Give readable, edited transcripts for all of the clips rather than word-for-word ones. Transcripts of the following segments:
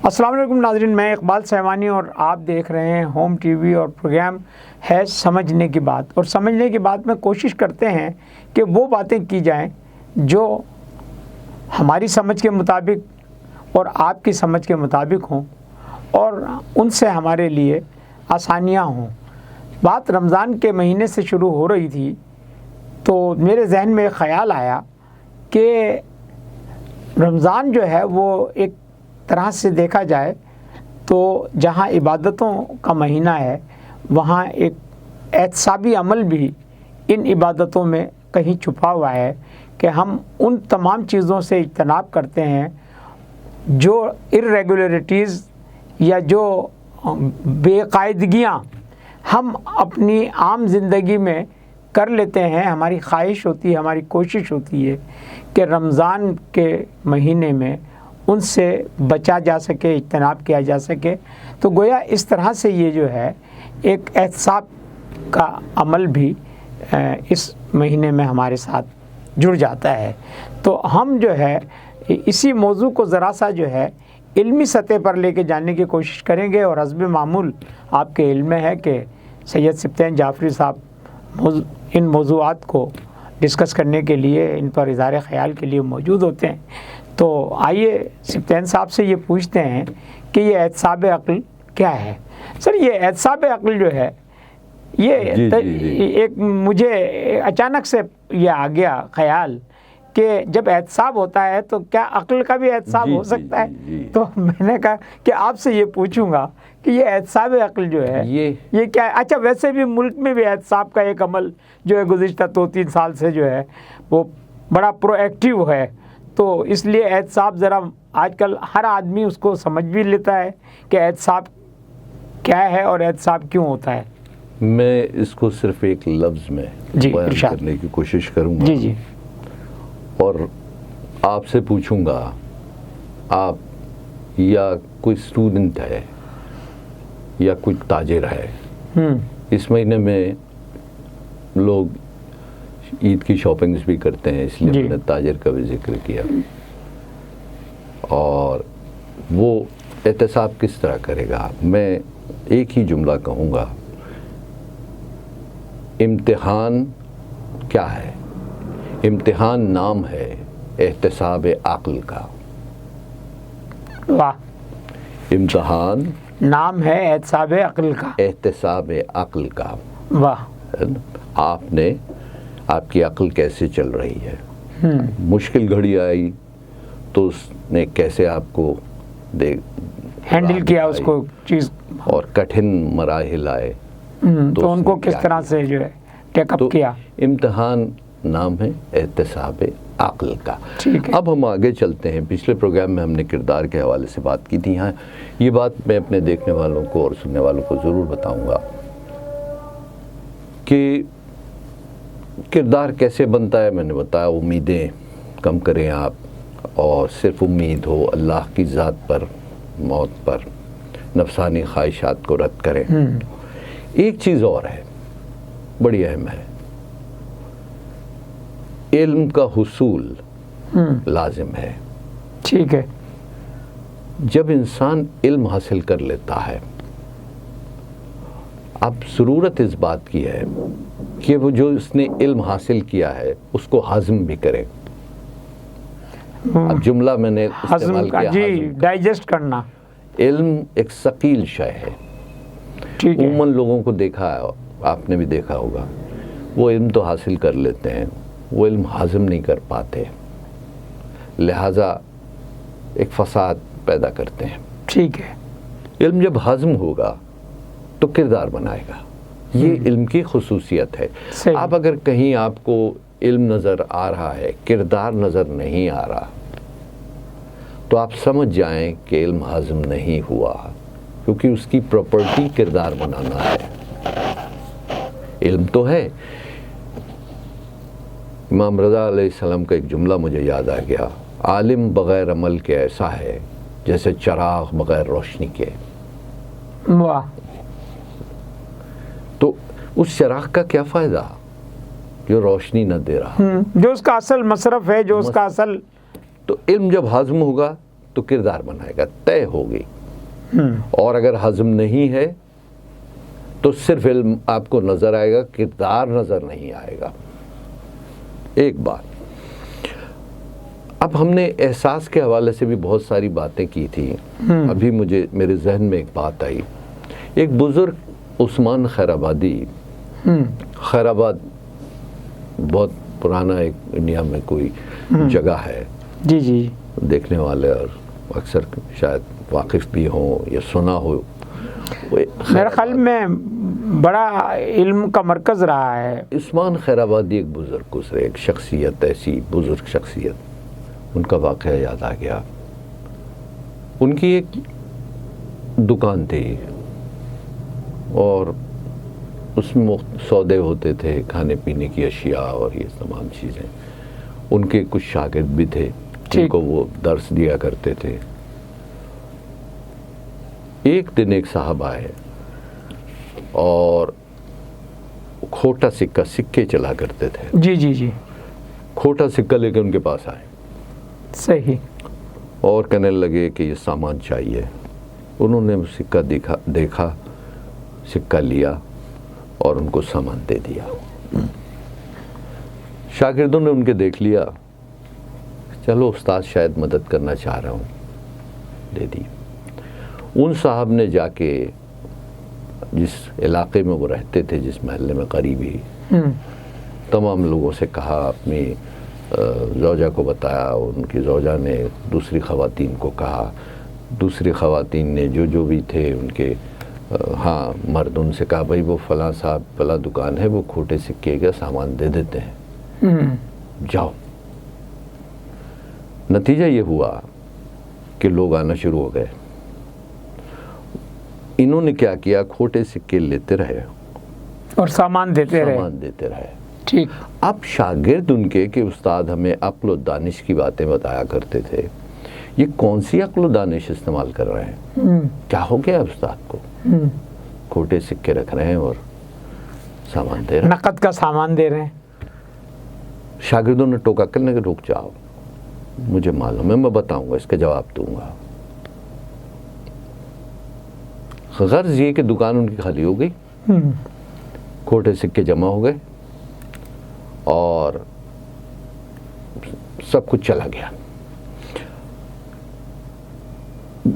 السلام علیکم ناظرین، میں اقبال سیوانی اور آپ دیکھ رہے ہیں ہوم ٹی وی اور پروگرام ہے سمجھنے کی بات۔ اور سمجھنے کی بات میں کوشش کرتے ہیں کہ وہ باتیں کی جائیں جو ہماری سمجھ کے مطابق اور آپ کی سمجھ کے مطابق ہوں اور ان سے ہمارے لیے آسانیاں ہوں۔ بات رمضان کے مہینے سے شروع ہو رہی تھی تو میرے ذہن میں ایک خیال آیا کہ رمضان جو ہے وہ ایک طرح سے دیکھا جائے تو جہاں عبادتوں کا مہینہ ہے وہاں ایک احتسابی عمل بھی ان عبادتوں میں کہیں چھپا ہوا ہے کہ ہم ان تمام چیزوں سے اجتناب کرتے ہیں جو irregularities یا جو بے قاعدگیاں ہم اپنی عام زندگی میں کر لیتے ہیں۔ ہماری خواہش ہوتی ہے، ہماری کوشش ہوتی ہے کہ رمضان کے مہینے میں ان سے بچا جا سکے، اجتناب کیا جا سکے۔ تو گویا اس طرح سے یہ جو ہے ایک احتساب کا عمل بھی اس مہینے میں ہمارے ساتھ جڑ جاتا ہے۔ تو ہم جو ہے اسی موضوع کو ذرا سا جو ہے علمی سطح پر لے کے جانے کی کوشش کریں گے، اور حسب معمول آپ کے علم میں ہے کہ سید سبطین جعفری صاحب ان موضوعات کو ڈسکس کرنے کے لیے، ان پر اظہار خیال کے لیے موجود ہوتے ہیں۔ تو آئیے سبطین صاحب سے یہ پوچھتے ہیں کہ یہ احتساب عقل کیا ہے؟ سر، یہ احتساب عقل جو ہے یہ ایک مجھے اچانک سے یہ آ گیا خیال کہ جب احتساب ہوتا ہے تو کیا عقل کا بھی احتساب ہو سکتا ہے؟ تو میں نے کہا کہ آپ سے یہ پوچھوں گا کہ یہ احتساب عقل جو ہے یہ کیا ہے؟ اچھا، ویسے بھی ملک میں بھی احتساب کا ایک عمل جو ہے گزشتہ 2-3 سال سے جو ہے وہ بڑا پرو ایکٹیو ہے، تو اس لیے احتساب ذرا آج کل ہر آدمی اس کو سمجھ بھی لیتا ہے کہ احتساب کیا ہے اور احتساب کیوں ہوتا ہے۔ میں اس کو صرف ایک لفظ میں بیان کرنے کی کوشش کروں گا جی اور آپ سے پوچھوں گا، آپ یا کوئی اسٹوڈنٹ ہے یا کوئی تاجر ہے، اس مہینے میں لوگ عید کی شاپنگز بھی کرتے ہیں، اس لیے میں نے تاجر کا بھی ذکر کیا۔ اور وہ احتساب کس طرح کرے گا؟ میں ایک ہی جملہ کہوں گا، امتحان کیا ہے؟ امتحان نام ہے احتساب عقل کا۔ واہ! امتحان نام ہے احتساب عقل کا، احتساب عقل کا۔ واہ! آپ کی عقل کیسے چل رہی ہے؟ مشکل گھڑی آئی تو اس نے کیسے آپ کو ہینڈل کیا اس کو چیز، اور کٹھن مراحل آئے تو ان کو کس طرح سے جو ہے ٹیک اپ کیا۔ امتحان نام ہے احتساب عقل کا۔ اب ہم آگے چلتے ہیں۔ پچھلے پروگرام میں ہم نے کردار کے حوالے سے بات کی تھی، ہاں یہ بات میں اپنے دیکھنے والوں کو اور سننے والوں کو ضرور بتاؤں گا کہ کردار کیسے بنتا ہے۔ میں نے بتایا امیدیں کم کریں آپ، اور صرف امید ہو اللہ کی ذات پر، موت پر، نفسانی خواہشات کو رد کریں۔ ایک چیز اور ہے، بڑی اہم ہے، علم کا حصول لازم ہے۔ ٹھیک ہے۔ جب انسان علم حاصل کر لیتا ہے، اب ضرورت اس بات کی ہے کہ وہ جو اس نے علم حاصل کیا ہے اس کو ہضم بھی کرے۔ اب جملہ میں نے استعمال کیا، جی، ڈائجسٹ کرنا۔ علم ایک ثقیل شے ہے۔ عموماً لوگوں کو دیکھا ہے، آپ نے بھی دیکھا ہوگا، وہ علم تو حاصل کر لیتے ہیں، وہ علم ہضم نہیں کر پاتے، لہٰذا ایک فساد پیدا کرتے ہیں۔ ٹھیک ہے۔ علم جب ہضم ہوگا تو کردار بنائے گا، یہ علم کی خصوصیت ہے۔ اب اگر کہیں آپ کو علم نظر آ رہا ہے، کردار نظر نہیں آ رہا، تو آپ سمجھ جائیں کہ علم ہضم نہیں ہوا، کیونکہ اس کی پراپرٹی کردار بنانا ہے۔ علم تو ہے۔ امام رضا علیہ السلام کا ایک جملہ مجھے یاد آ گیا، عالم بغیر عمل کے ایسا ہے جیسے چراغ بغیر روشنی کے۔ واہ! تو اس چراغ کا کیا فائدہ جو روشنی نہ دے رہا، جو اس کا اصل مصرف ہے، جو اس کا اصل۔ تو علم جب ہضم ہوگا تو کردار بنائے گا، طے ہوگی۔ اور اگر ہضم نہیں ہے تو صرف علم آپ کو نظر آئے گا، کردار نظر نہیں آئے گا۔ ایک بات، اب ہم نے احساس کے حوالے سے بھی بہت ساری باتیں کی تھی، ابھی میرے ذہن میں ایک بات آئی۔ ایک بزرگ عثمان خیر آبادی، خیر آباد بہت پرانا ایک انڈیا میں کوئی جگہ ہے، جی جی، دیکھنے والے اور اکثر شاید واقف بھی ہوں یا سنا ہو، میرے خیال میں بڑا علم کا مرکز رہا ہے۔ عثمان خیر آبادی ایک بزرگ گزرے، ایک شخصیت، ایسی بزرگ شخصیت، ان کا واقعہ یاد آ گیا۔ ان کی ایک دکان تھی اور اس میں سودے ہوتے تھے، کھانے پینے کی اشیاء اور یہ تمام چیزیں۔ ان کے کچھ شاگرد بھی تھے جن کو وہ درس دیا کرتے تھے۔ ایک دن ایک صاحب آئے اور کھوٹا سکہ، سکے چلا کرتے تھے، جی جی جی، کھوٹا سکہ لے کے ان کے پاس آئے، صحیح، اور کہنے لگے کہ یہ سامان چاہیے۔ انہوں نے سکہ دیکھا، سکہ لیا اور ان کو سامان دے دیا۔ شاگردوں نے ان کے دیکھ لیا، چلو استاد شاید مدد کرنا چاہ رہا ہوں، دے دی۔ ان صاحب نے جا کے جس علاقے میں وہ رہتے تھے، جس محلے میں قریبی، تمام لوگوں سے کہا، اپنی زوجہ کو بتایا، ان کی زوجہ نے دوسری خواتین کو کہا، دوسری خواتین نے جو بھی تھے ان کے مرد، ان سے کہا بھائی وہ فلاں صاحب فلاں دکان ہے، وہ کھوٹے سکے کا سامان دے دیتے ہیں، جاؤ۔ نتیجہ یہ ہوا کہ لوگ آنا شروع ہو گئے۔ انہوں نے کیا کیا، کھوٹے سکے لیتے رہے اور سامان دیتے رہے۔ ٹھیک۔ اب شاگرد ان کے کہ استاد ہمیں عقل و دانش کی باتیں بتایا کرتے تھے، یہ کون سی عقل و دانش استعمال کر رہے ہیں؟ کیا ہو گیا استاد کو؟ کھوٹے سکے رکھ رہے ہیں اور سامان دے رہے ہیں، نقد کا سامان دے رہے ہیں۔ شاگردوں نے ٹوکا کرنے کے، رک جاؤ، مجھے معلوم ہے، میں بتاؤں گا، اس کا جواب دوں گا۔ غرض یہ کہ دکان ان کی خالی ہو گئی، کھوٹے سکے جمع ہو گئے اور سب کچھ چلا گیا۔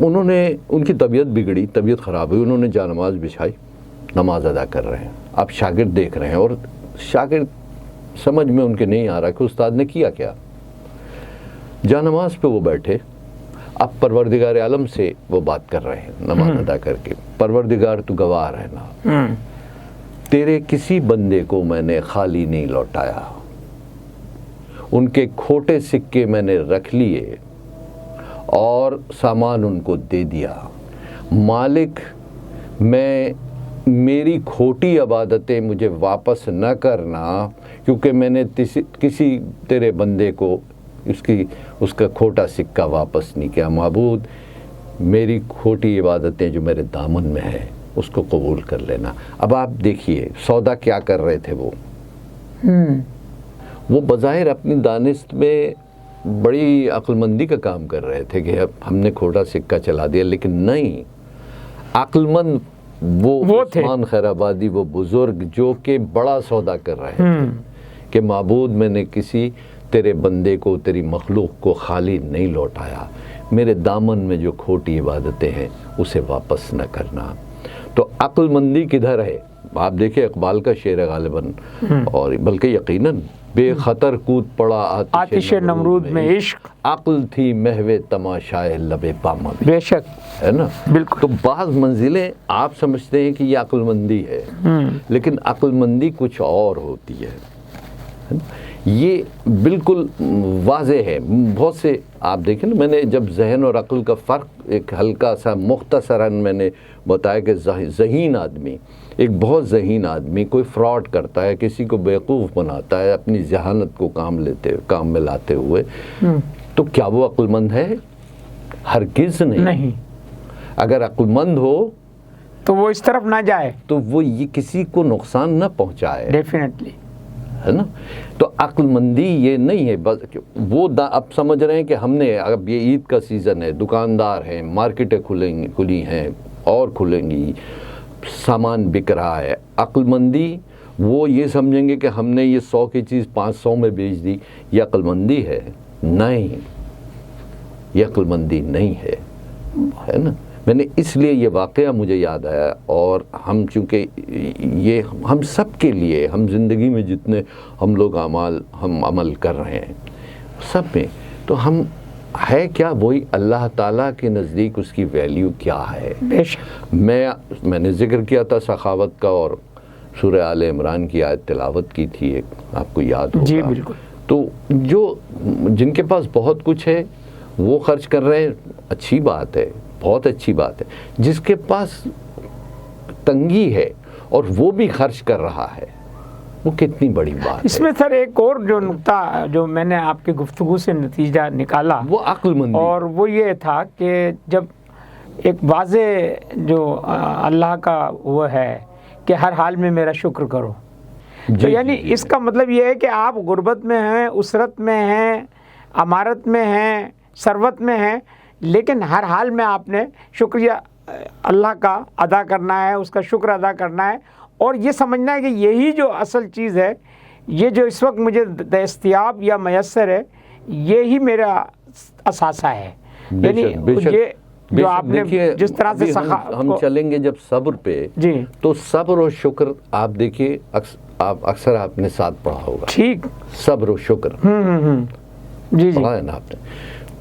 انہوں نے، ان کی طبیعت بگڑی، طبیعت خراب ہوئی، انہوں نے جا نماز بچھائی، نماز ادا کر رہے ہیں۔ اب شاگرد دیکھ رہے ہیں اور شاگرد سمجھ میں ان کے نہیں آ رہا کہ استاد نے کیا کیا۔ جا نماز پہ وہ بیٹھے، اب پروردگار عالم سے وہ بات کر رہے ہیں نماز ادا کر کے، پروردگار تو گواہ رہنا، تیرے کسی بندے کو میں نے خالی نہیں لوٹایا، ان کے کھوٹے سکے میں نے رکھ لیے اور سامان ان کو دے دیا۔ مالک، میری کھوٹی عبادتیں مجھے واپس نہ کرنا، کیونکہ میں نے کسی تیرے بندے کو اس کا کھوٹا سکہ واپس نہیں کیا۔ معبود، میری کھوٹی عبادتیں جو میرے دامن میں ہے اس کو قبول کر لینا۔ اب آپ دیکھیے سودا کیا کر رہے تھے، وہ بظاہر اپنی دانست میں بڑی عقل مندی کا کام کر رہے تھے کہ اب ہم نے کھوٹا سکہ چلا دیا، لیکن نہیں، عقل مند وہ عثمان خیر آبادی، وہ بزرگ جو کہ بڑا سودا کر رہے تھے کہ معبود، میں نے کسی تیرے بندے کو، تیری مخلوق کو خالی نہیں لوٹایا، میرے دامن میں جو کھوٹی عبادتیں ہیں اسے واپس نہ کرنا۔ تو عقل مندی کدھر ہے؟ آپ دیکھیں اقبال کا شعر ہے غالباً، اور بلکہ یقیناً، بے خطر کود پڑا آتش نمرود میں عشق، عقل تھی محو تماشائے لب پامہ میں، بے شک، ہے نا؟ بالکل۔ تو بعض منزلیں آپ سمجھتے ہیں کہ یہ عقل مندی ہے، لیکن عقل مندی کچھ اور ہوتی ہے۔ یہ بالکل واضح ہے۔ بہت سے آپ دیکھیں نا، میں نے جب ذہن اور عقل کا فرق ایک ہلکا سا مختصراً میں نے بتایا کہ ذہین آدمی، ایک بہت ذہین آدمی کوئی فراڈ کرتا ہے، کسی کو بیوقوف بناتا ہے اپنی ذہانت کو کام میں لاتے ہوئے، تو کیا وہ عقل مند ہے؟ ہرگز نہیں۔ اگر عقل مند ہو تو وہ اس طرف نہ جائے، تو وہ یہ کسی کو نقصان نہ پہنچائے، ڈیفینیٹلی، ہے نا. تو عقل مندی یہ نہیں ہے بس وہ اب سمجھ رہے ہیں کہ ہم نے اب یہ عید کا سیزن ہے، دکاندار ہیں، مارکیٹیں کھلی ہیں اور کھلیں گی، سامان بک رہا ہے. عقل مندی وہ یہ سمجھیں گے کہ ہم نے یہ 100 کی چیز 500 میں بیچ دی، یہ عقل مندی ہے؟ نہیں، یہ عقل مندی نہیں ہے نا. میں نے اس لیے یہ واقعہ مجھے یاد آیا، اور ہم چونکہ یہ ہم سب کے لیے، ہم زندگی میں جتنے ہم لوگ ہم عمل کر رہے ہیں سب میں، تو ہم ہے کیا وہی اللہ تعالیٰ کے نزدیک اس کی ویلیو کیا ہے. میں نے ذکر کیا تھا سخاوت کا، اور سورہ آل عمران کی آیت تلاوت کی تھی ایک، آپ کو یاد ہوگا. جی بالکل. تو جن کے پاس بہت کچھ ہے وہ خرچ کر رہے ہیں، اچھی بات ہے، بہت اچھی بات ہے. جس کے پاس تنگی ہے اور وہ بھی خرچ کر رہا ہے، وہ کتنی بڑی بات ہے. اس میں سر ایک اور جو نقطہ جو میں نے آپ کی گفتگو سے نتیجہ نکالا وہ عقل مندی، اور وہ یہ تھا کہ جب ایک واضح جو اللہ کا وہ ہے کہ ہر حال میں میرا شکر کرو، تو یعنی اس کا مطلب یہ ہے کہ آپ غربت میں ہیں، اسرت میں ہیں، امارت میں ہیں، ثروت میں ہیں، لیکن ہر حال میں آپ نے شکریہ اللہ کا ادا کرنا ہے، اس کا شکر ادا کرنا ہے، اور یہ سمجھنا ہے کہ یہی جو اصل چیز ہے، یہ جو اس وقت مجھے دستیاب یا میسر ہے، یہی میرا اثاثہ ہے. یعنی یہ جو آپ نے جس طرح سے ہم چلیں گے جب صبر پہ، جی تو صبر و شکر آپ دیکھیے، اکثر آپ نے ساتھ پڑھا ہوگا، ٹھیک، صبر و شکر جی پڑھا ہے نا آپ نے،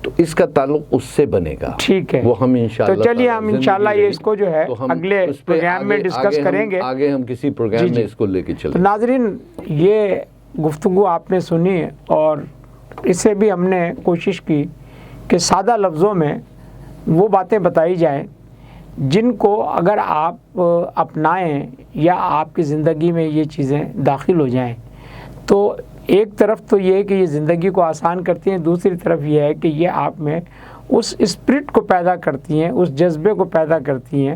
تو اس کا تعلق اس سے بنے گا. ٹھیک ہے، وہ ہم انشاءاللہ، تو چلیے ہم انشاءاللہ یہ اس کو جو ہے اگلے پروگرام میں ڈسکس کریں گے. آگے ہم کسی پروگرام میں اس کو لے کے چلیں. تو ناظرین، یہ گفتگو آپ نے سنی، اور اس سے بھی ہم نے کوشش کی کہ سادہ لفظوں میں وہ باتیں بتائی جائیں جن کو اگر آپ اپنائیں یا آپ کی زندگی میں یہ چیزیں داخل ہو جائیں تو ایک طرف تو یہ ہے کہ یہ زندگی کو آسان کرتی ہیں، دوسری طرف یہ ہے کہ یہ آپ میں اس اسپرٹ کو پیدا کرتی ہیں، اس جذبے کو پیدا کرتی ہیں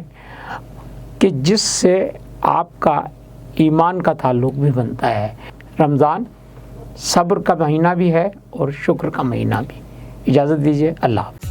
کہ جس سے آپ کا ایمان کا تعلق بھی بنتا ہے. رمضان صبر کا مہینہ بھی ہے اور شکر کا مہینہ بھی. اجازت دیجیے، اللہ حافظ.